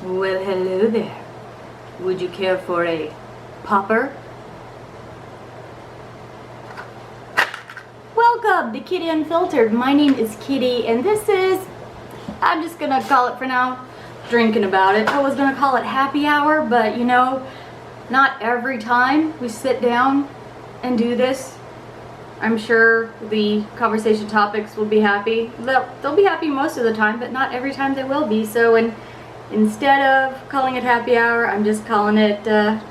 Well, hello there. Would you care for a popper? Welcome to Kitty Unfiltered. My name is Kitty, and this is, I'm just gonna call it for now, drinking about it. I was gonna call it happy hour, but you know, not every time we sit down and do this. I'm sure the conversation topics will be happy. They'll be happy most of the time, but not every time they will be. So instead of calling it happy hour, I'm just calling it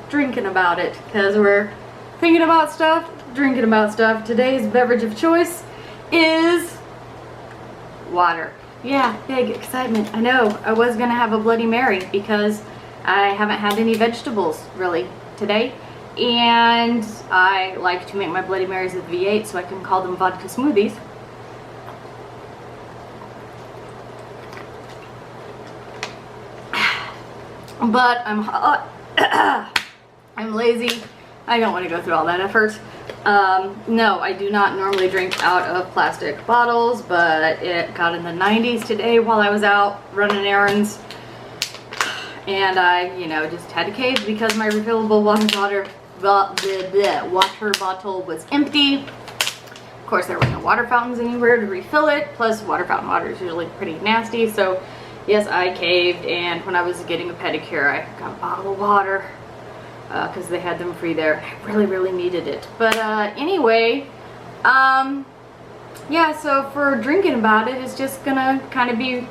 drinking about it, because we're thinking about stuff, drinking about stuff. Today's beverage of choice is water. Yeah, big excitement. I know. I was gonna have a Bloody Mary because I haven't had any vegetables really today, and I like to make my Bloody Marys with V8 so I can call them vodka smoothies. But I'm lazy. I don't want to go through all that effort. No, I do not normally drink out of plastic bottles, but it got in the 90s today while I was out running errands, and I, you know, just had to cave because my refillable water bottle was empty. Of course, there were no water fountains anywhere to refill it, plus water fountain water is usually pretty nasty, so yes, I caved, and when I was getting a pedicure, I got a bottle of water because they had them free there. I really needed it. But anyway, yeah, so for drinking about it, it's just gonna kind of be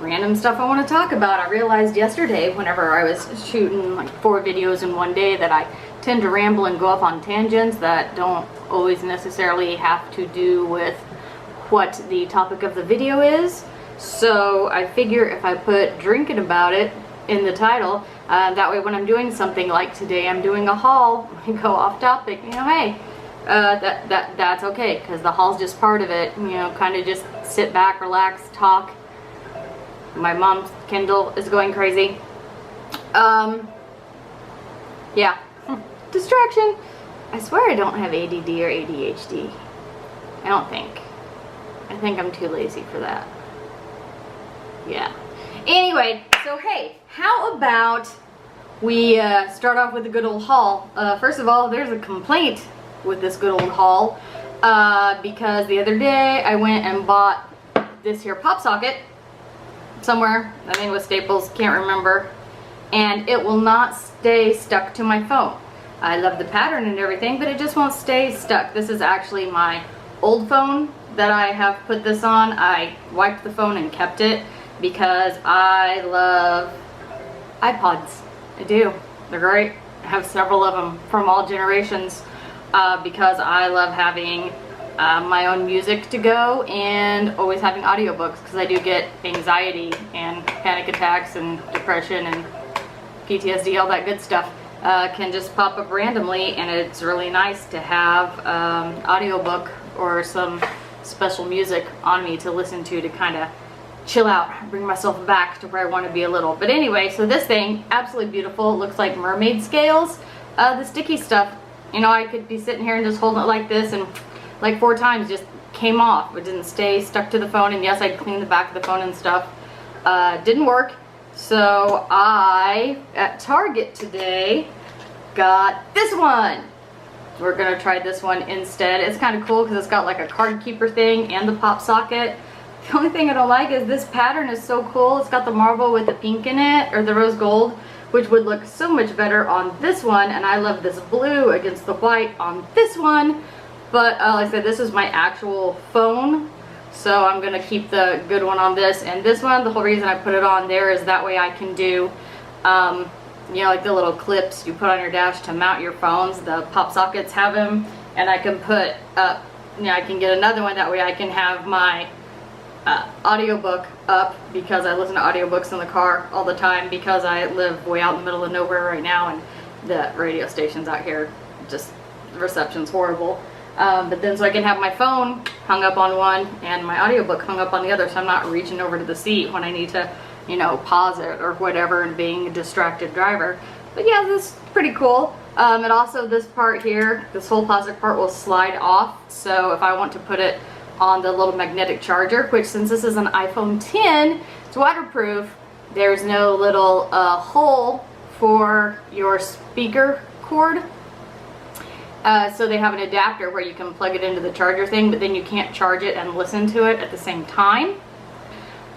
random stuff I want to talk about. I realized yesterday, whenever I was shooting like 4 videos in one day, that I tend to ramble and go off on tangents that don't always necessarily have to do with what the topic of the video is. So I figure if I put drinking about it in the title, that way when I'm doing something like today, I'm doing a haul, I go off topic, you know, hey, that's okay, because the haul's just part of it, you know, kind of just sit back, relax, talk. My mom's Kindle is going crazy. Yeah, distraction. I swear I don't have ADD or ADHD. I don't think. I think I'm too lazy for that. Yeah. Anyway, so hey, how about we start off with a good old haul. First of all, there's a complaint with this good old haul because the other day I went and bought this here pop socket somewhere. I think it was Staples, can't remember, and it will not stay stuck to my phone. I love the pattern and everything, but it just won't stay stuck. This is actually my old phone that I have put this on. I wiped the phone and kept it because I love iPods. I do. They're great. I have several of them from all generations because I love having my own music to go and always having audiobooks, because I do get anxiety and panic attacks and depression and PTSD, all that good stuff can just pop up randomly, and it's really nice to have audiobook or some special music on me to listen to kind of chill out, bring myself back to where I want to be a little. But anyway, so this thing, absolutely beautiful. It looks like mermaid scales. The sticky stuff, you know, I could be sitting here and just holding it like this, and like 4 times just came off. It didn't stay stuck to the phone, and yes, I cleaned the back of the phone and stuff. Didn't work. So I, at Target today, got this one. We're gonna try this one instead. It's kind of cool because it's got like a card keeper thing and the pop socket. The only thing I don't like is this pattern is so cool. It's got the marble with the pink in it, or the rose gold, which would look so much better on this one, and I love this blue against the white on this one. But like I said, this is my actual phone, so I'm gonna keep the good one on this. And this one, the whole reason I put it on there is that way I can do you know, like the little clips you put on your dash to mount your phones. The pop sockets have them, and I can put up, you know, I can get another one, that way I can have my audiobook up, because I listen to audiobooks in the car all the time because I live way out in the middle of nowhere right now, and the radio stations out here, just the reception's horrible. But then so I can have my phone hung up on one and my audiobook hung up on the other, so I'm not reaching over to the seat when I need to, you know, pause it or whatever and being a distracted driver. But yeah, this is pretty cool. And also this part here, this whole plastic part will slide off, so if I want to put it on the little magnetic charger, which since this is an iPhone 10, it's waterproof, there's no little hole for your speaker cord. So they have an adapter where you can plug it into the charger thing, but then you can't charge it and listen to it at the same time,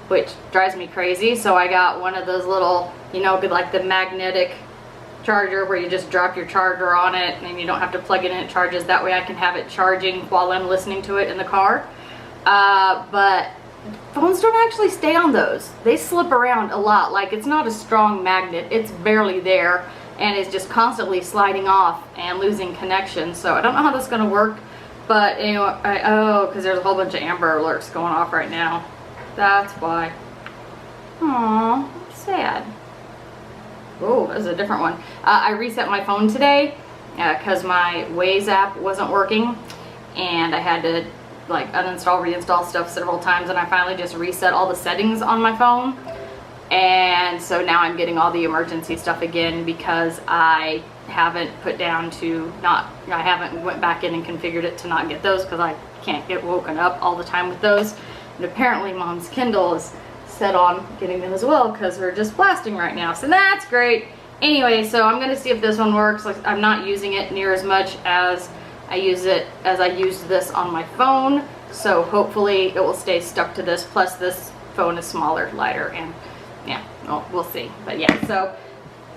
which drives me crazy. So I got one of those little, you know, like the magnetic charger where you just drop your charger on it and you don't have to plug it in, it charges. That way I can have it charging while I'm listening to it in the car. But phones don't actually stay on those. They slip around a lot. Like, it's not a strong magnet, it's barely there, and it's just constantly sliding off and losing connection. So I don't know how that's gonna work, but anyway, oh, because there's a whole bunch of Amber Alerts going off right now. That's why. Aww, sad. Oh, that's a different one. I reset my phone today because my Waze app wasn't working, and I had to like uninstall, reinstall stuff several times, and I finally just reset all the settings on my phone. And so now I'm getting all the emergency stuff again because I haven't put down to not, I haven't went back in and configured it to not get those because I can't get woken up all the time with those. And apparently Mom's Kindle is set on getting them as well because we're just blasting right now. So that's great. Anyway, so I'm going to see if this one works. Like, I'm not using it near as much as I used this on my phone. So hopefully it will stay stuck to this. Plus this phone is smaller, lighter, and yeah, well, we'll see. But yeah, so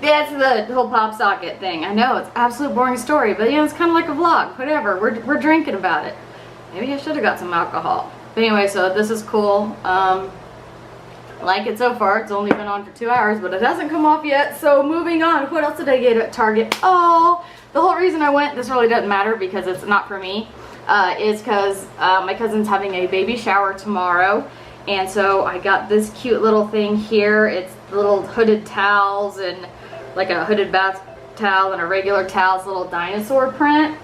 that's the whole pop socket thing. I know it's an absolute boring story, but you know, it's kind of like a vlog. Whatever, we're drinking about it. Maybe I should have got some alcohol. But anyway, so this is cool. Like it so far. It's only been on for 2 hours, but it hasn't come off yet. So moving on. What else did I get at Target? Oh, the whole reason I went, this really doesn't matter because it's not for me, is because my cousin's having a baby shower tomorrow. And so I got this cute little thing here. It's little hooded towels and like a hooded bath towel and a regular towel's little dinosaur print.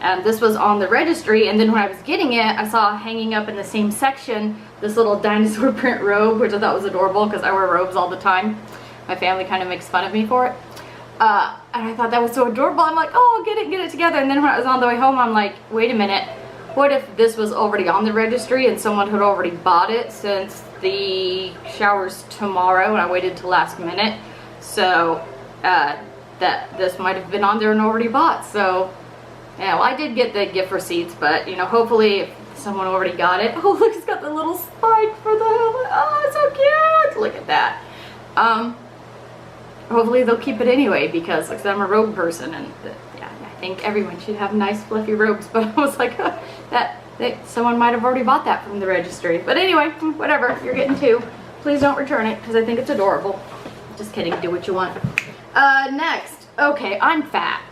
And this was on the registry, and then when I was getting it, I saw hanging up in the same section this little dinosaur print robe, which I thought was adorable because I wear robes all the time. My family kind of makes fun of me for it. And I thought that was so adorable. I'm like, oh, get it together. And then when I was on the way home, I'm like, wait a minute. What if this was already on the registry and someone had already bought it since the shower's tomorrow and I waited till last minute? So that this might have been on there and already bought. So yeah, well, I did get the gift receipts, but you know, hopefully if someone already got it. Oh, look, it's got the little spike for the helmet. Oh, it's so cute. Look at that. Hopefully they'll keep it anyway because like, I'm a robe person, and yeah, I think everyone should have nice fluffy robes. But I was like, someone might have already bought that from the registry. But anyway, whatever. You're getting two. Please don't return it because I think it's adorable. Just kidding. Do what you want. Next. Okay, I'm fat.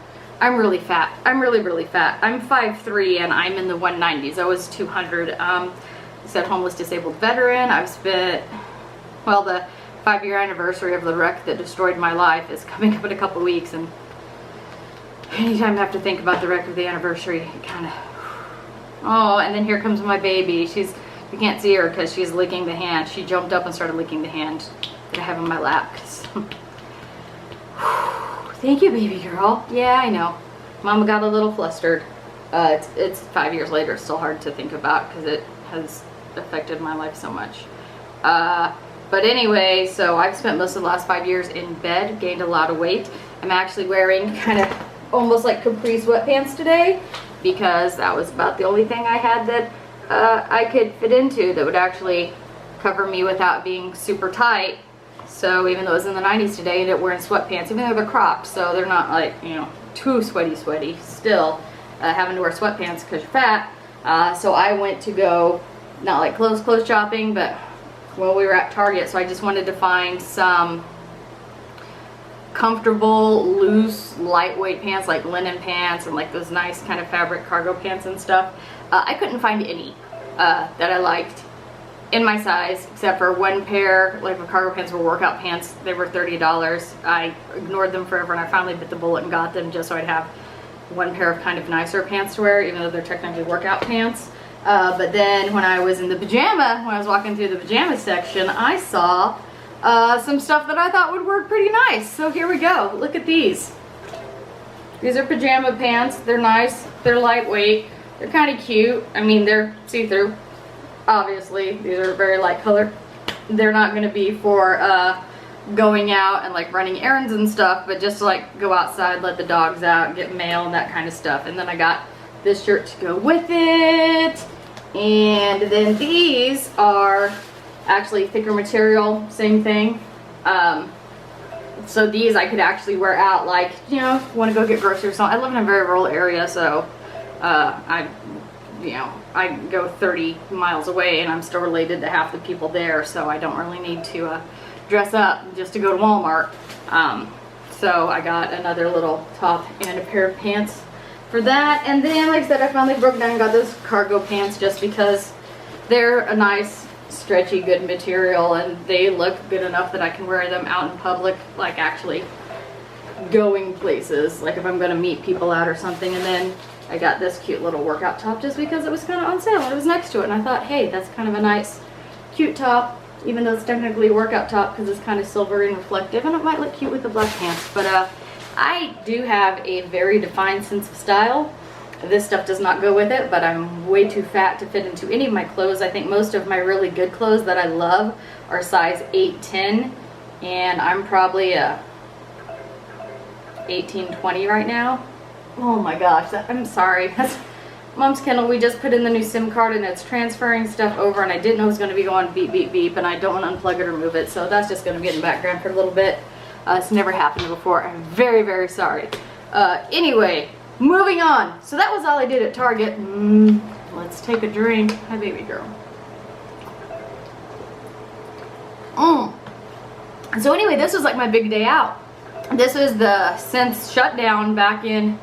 I'm really fat. I'm really fat. I'm 5'3" and I'm in the 190s. I was 200. Said homeless disabled veteran. I've spent, well, the 5-year anniversary of the wreck that destroyed my life is coming up in a couple of weeks, and anytime I have to think about the wreck of the anniversary, it kind of, oh, and then here comes my baby. You can't see her because she's licking the hand. She jumped up and started licking the hand that I have in my lap. Thank you, baby girl. Yeah, I know. Mama got a little flustered. It's 5 years later. It's still hard to think about because it has affected my life so much. But anyway, so I've spent most of the last 5 years in bed, gained a lot of weight. I'm actually wearing kind of almost like capri sweatpants today because that was about the only thing I had that I could fit into that would actually cover me without being super tight. So even though it was in the 90s today, I ended up wearing sweatpants, even though they're cropped, so they're not like, you know, too sweaty, still having to wear sweatpants because you're fat. So I went to go, not like clothes shopping, but well, we were at Target, so I just wanted to find some comfortable, loose, lightweight pants, like linen pants and like those nice kind of fabric cargo pants and stuff. I couldn't find any that I liked in my size, except for one pair, like the cargo pants were workout pants. They were $30. I ignored them forever, and I finally bit the bullet and got them just so I'd have one pair of kind of nicer pants to wear, even though they're technically workout pants. But then when I was in the pajama, when I was walking through the pajama section, I saw some stuff that I thought would work pretty nice. So here we go. Look at these. These are pajama pants. They're nice. They're lightweight. They're kind of cute. I mean, they're see-through. Obviously, these are very light color. They're not going to be for going out and like running errands and stuff, but just to like go outside, let the dogs out, get mail and that kind of stuff. And then I got this shirt to go with it. And then these are actually thicker material, same thing. So these I could actually wear out, like, you know, want to go get groceries or something. I live in a very rural area, so I go 30 miles away and I'm still related to half the people there, so I don't really need to dress up just to go to Walmart. So I got another little top and a pair of pants for that. And then, like I said, I finally broke down and got those cargo pants just because they're a nice, stretchy, good material, and they look good enough that I can wear them out in public, like actually going places, like if I'm gonna meet people out or something. And then I got this cute little workout top just because it was kind of on sale and it was next to it, and I thought, hey, that's kind of a nice cute top, even though it's technically a workout top because it's kind of silvery and reflective, and it might look cute with the black pants. But I do have a very defined sense of style. This stuff does not go with it, but I'm way too fat to fit into any of my clothes. I think most of my really good clothes that I love are size 8, 10, and I'm probably a 18, 20 right now. Oh my gosh, I'm sorry. That's Mom's Kindle. We just put in the new SIM card and it's transferring stuff over, and I didn't know it was going to be going beep, beep, beep, and I don't want to unplug it or move it, so that's just going to be in the background for a little bit. It's never happened before. I'm very, very sorry. Anyway, moving on. So that was all I did at Target. Let's take a drink. Hi, baby girl. So anyway, this was like my big day out. This was the since shutdown back in,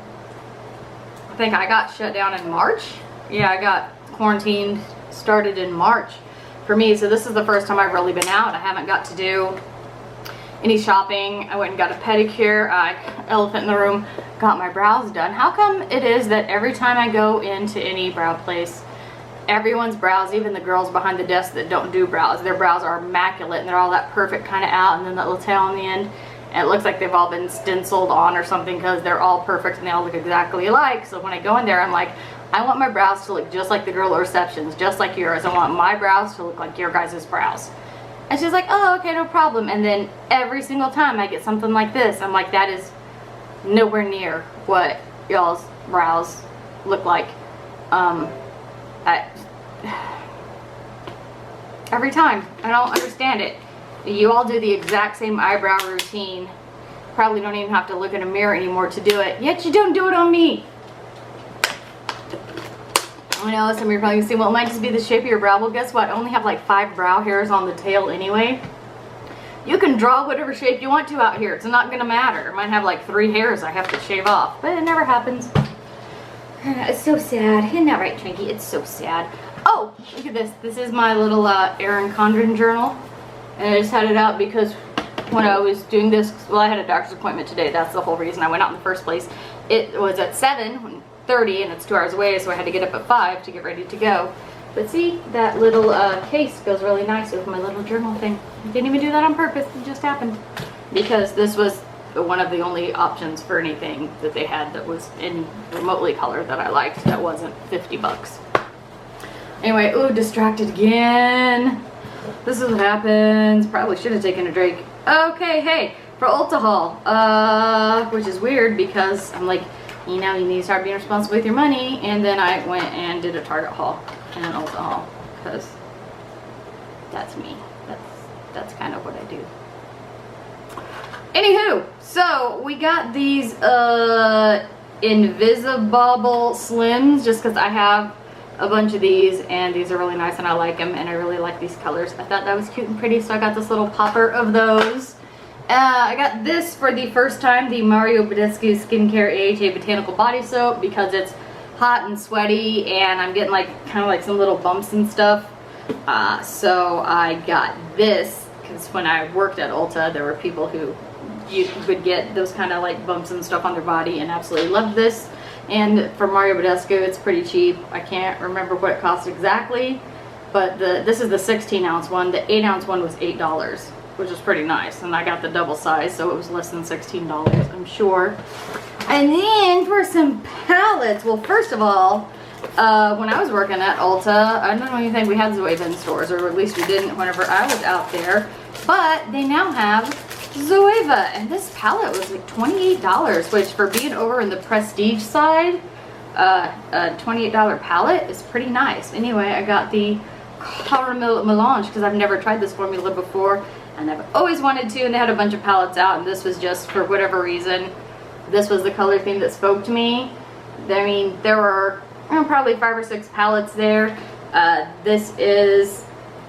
I think I got shut down in March. Yeah, I got quarantined, started in March for me. So this is the first time I've really been out. I haven't got to do any shopping. I went and got a pedicure. Elephant in the room, got my brows done. How come it is that every time I go into any brow place, everyone's brows, even the girls behind the desk that don't do brows, their brows are immaculate and they're all that perfect kind of out, and then that little tail on the end, and it looks like they've all been stenciled on or something because they're all perfect and they all look exactly alike. So when I go in there, I'm like, I want my brows to look just like the girl at reception's, just like yours. I want my brows to look like your guys' brows. And she's like, oh, okay, no problem. And then every single time I get something like this, I'm like, that is nowhere near what y'all's brows look like. Every time. I don't understand it. You all do the exact same eyebrow routine. Probably don't even have to look in a mirror anymore to do it. Yet you don't do it on me. I know some of you are probably going to say, well, it might just be the shape of your brow. Well, guess what? I only have like 5 brow hairs on the tail anyway. You can draw whatever shape you want to out here. It's not going to matter. I might have like 3 hairs I have to shave off. But it never happens. It's so sad. Isn't that right, Trinky? It's so sad. Oh, look at this. This is my little Erin Condren journal. And I just had it out because when I was doing this, well, I had a doctor's appointment today. That's the whole reason I went out in the first place. It was at 7:30 and it's 2 hours away, so I had to get up at 5 to get ready to go. But see, that little case goes really nice with my little journal thing. I didn't even do that on purpose. It just happened. Because this was one of the only options for anything that they had that was in remotely color that I liked that wasn't 50 bucks. Anyway, ooh, distracted again. This is what happens. Probably should have taken a drink. Okay, hey, for Ulta haul, which is weird because I'm like, you know, you need to start being responsible with your money. And then I went and did a Target haul and an Ulta haul because that's me. That's kind of what I do. Anywho, so we got these Invisibobble Slims just because I have a bunch of these and these are really nice and I like them and I really like these colors. I thought that was cute and pretty, so I got this little popper of those. I got this for the first time, the Mario Badescu Skincare AHA Botanical Body Soap, because it's hot and sweaty and I'm getting like kind of like some little bumps and stuff. So I got this because when I worked at Ulta, there were people who you could get those kind of like bumps and stuff on their body and absolutely loved this. And for Mario Badescu, it's pretty cheap. I can't remember what it cost exactly, but this is the 16-ounce one. The 8-ounce one was $8, which is pretty nice. And I got the double size, so it was less than $16, I'm sure. And then for some palettes, well, first of all, when I was working at Ulta, I don't even think we had Zoeva in stores, or at least we didn't whenever I was out there. But they now have Zoeva, and this palette was like $28, which for being over in the prestige side, a $28 palette is pretty nice. Anyway, I got the caramel melange because I've never tried this formula before, and I've always wanted to, and they had a bunch of palettes out, and this was just, for whatever reason, this was the color theme that spoke to me. I mean, there were probably 5 or 6 palettes there. This is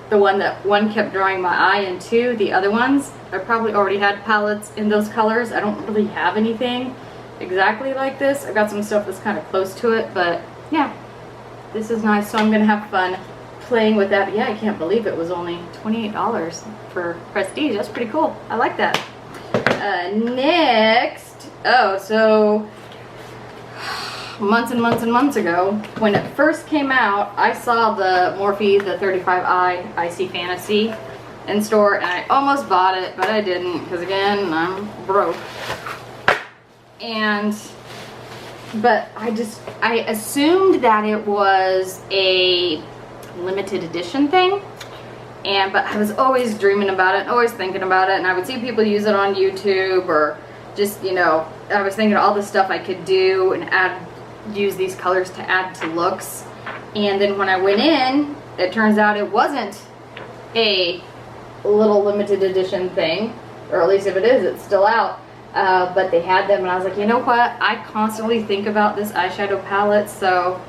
the one that kept drawing my eye, and 2, the other ones, I probably already had palettes in those colors. I don't really have anything exactly like this. I've got some stuff that's kind of close to it, but yeah, this is nice. So I'm gonna have fun playing with that. But yeah, I can't believe it was only $28 for prestige. That's pretty cool. I like that. Next, so months and months and months ago, when it first came out, I saw the Morphe, the 35i Icy Fantasy in store, and I almost bought it, but I didn't, because again, I'm broke. But I assumed that it was a limited edition thing, but I was always dreaming about it, always thinking about it, and I would see people use it on YouTube, or just, you know, I was thinking all the stuff I could do and use these colors to add to looks. And then when I went in, it turns out it wasn't a little limited edition thing, or at least if it is, it's still out. But they had them, and I was like, you know what, I constantly think about this eyeshadow palette, so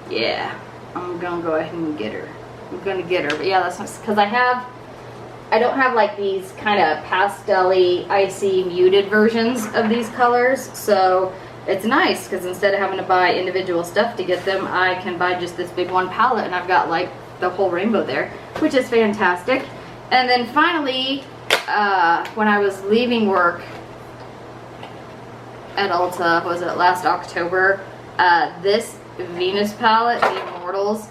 yeah, I'm gonna go ahead and get her. I'm gonna get her. But yeah, that's because I don't have like these kind of pastel-y, icy, muted versions of these colors, so it's nice because instead of having to buy individual stuff to get them, I can buy just this big one palette, and I've got like the whole rainbow there, which is fantastic. And then finally, when I was leaving work at Ulta, was it last October, this Venus palette, the Immortals,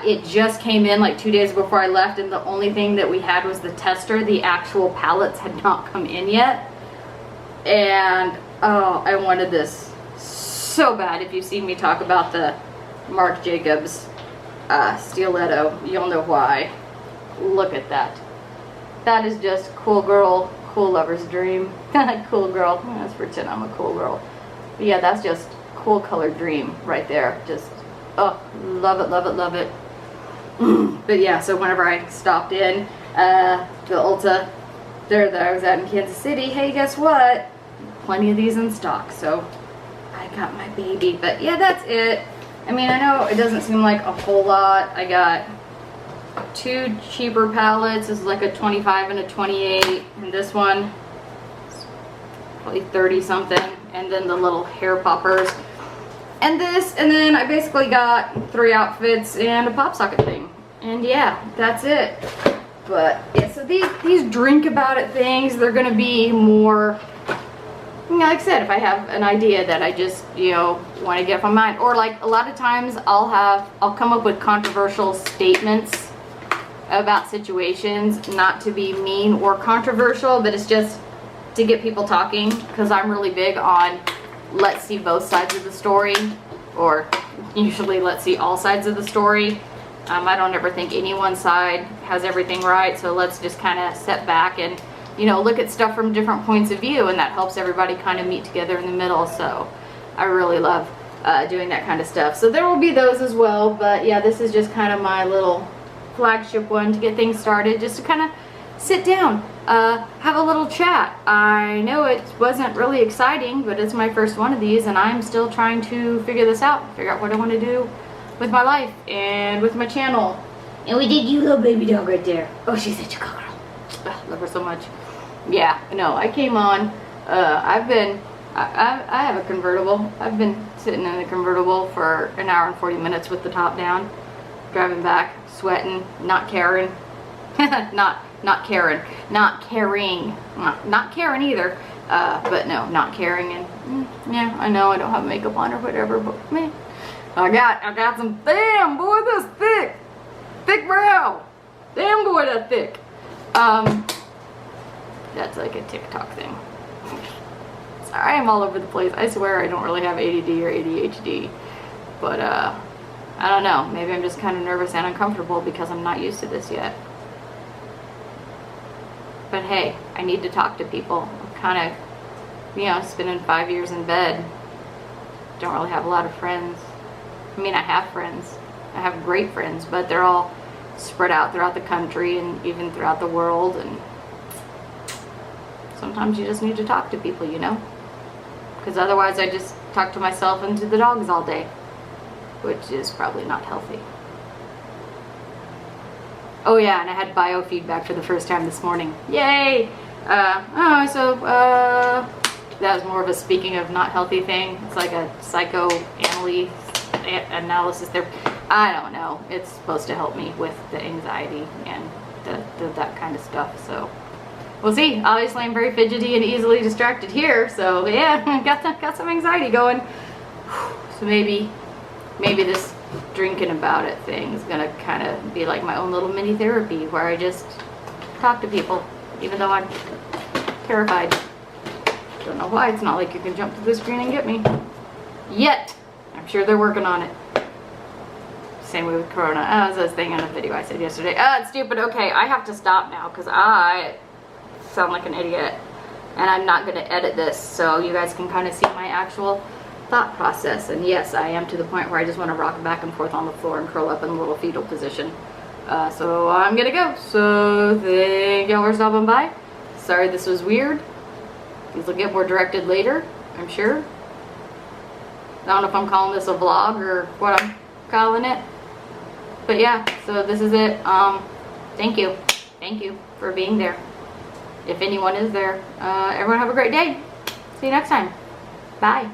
it just came in like 2 days before I left, and the only thing that we had was the tester. The actual palettes had not come in yet, and oh, I wanted this so bad. If you've seen me talk about the Marc Jacobs Stiletto, you'll know why. Look at that. That is just cool girl, cool lover's dream. Cool girl. Let's pretend I'm a cool girl. But yeah, that's just cool color dream right there. Just, oh, love it, love it, love it. But yeah, so whenever I stopped in the Ulta there that I was at in Kansas City, hey, guess what? Plenty of these in stock, so I got my baby. But yeah, that's it. I mean, I know it doesn't seem like a whole lot. I got 2 cheaper palettes. This is like a 25 and a 28, and this one is probably 30 something, and then the little hair poppers, and this, and then I basically got 3 outfits and a pop socket thing, and yeah, that's it. But yeah, so these drink about it things, they're gonna be more, you know, like I said, if I have an idea that I just, you know, want to get from mind, or like a lot of times I'll come up with controversial statements about situations, not to be mean or controversial, but it's just to get people talking, because I'm really big on let's see both sides of the story, or usually let's see all sides of the story. I don't ever think any one side has everything right, so let's just kind of sit back and, you know, look at stuff from different points of view, and that helps everybody kind of meet together in the middle. So I really love doing that kind of stuff. So there will be those as well, but yeah, this is just kind of my little flagship one to get things started, just to kind of sit down, have a little chat. I know it wasn't really exciting, but it's my first one of these, and I'm still trying to figure this out, figure out what I want to do with my life and with my channel. And we did you little baby dog right there. Oh, she's such a girl. I love her so much. Yeah, no, I came on, I have a convertible. I've been sitting in the convertible for an hour and 40 minutes with the top down, driving back, sweating, not caring. not caring either, but no, not caring. And yeah, I know I don't have makeup on or whatever, but man, I got some, damn boy, that's thick brow, damn boy, that's thick. That's like a TikTok thing. Sorry, I'm all over the place. I swear I don't really have ADD or ADHD, but I don't know, maybe I'm just kind of nervous and uncomfortable because I'm not used to this yet. But hey, I need to talk to people. I'm kind of, you know, spending 5 years in bed. Don't really have a lot of friends. I mean, I have friends. I have great friends, but they're all spread out throughout the country and even throughout the world. And sometimes you just need to talk to people, you know? Because otherwise I just talk to myself and to the dogs all day, which is probably not healthy. Oh yeah, and I had biofeedback for the first time this morning. Yay! That was more of a speaking of not healthy thing. It's like a psychoanalysis there. I don't know. It's supposed to help me with the anxiety and that kind of stuff. So we'll see. Obviously, I'm very fidgety and easily distracted here. So yeah, got some anxiety going. So maybe this drinking about it thing is gonna kind of be like my own little mini therapy where I just talk to people, even though I'm terrified. Don't know why. It's not like you can jump to the screen and get me yet. I'm sure they're working on it. Same way with Corona. As I was saying on a video I said yesterday. It's stupid. Okay, I have to stop now because I sound like an idiot, and I'm not going to edit this, so you guys can kind of see my actual thought process. And yes, I am to the point where I just want to rock back and forth on the floor and curl up in a little fetal position. So I'm gonna go. So thank y'all for stopping by. Sorry this was weird. These will get more directed later, I'm sure. I don't know if I'm calling this a vlog or what I'm calling it. But yeah, so this is it. Thank you. Thank you for being there. If anyone is there. Everyone have a great day. See you next time. Bye.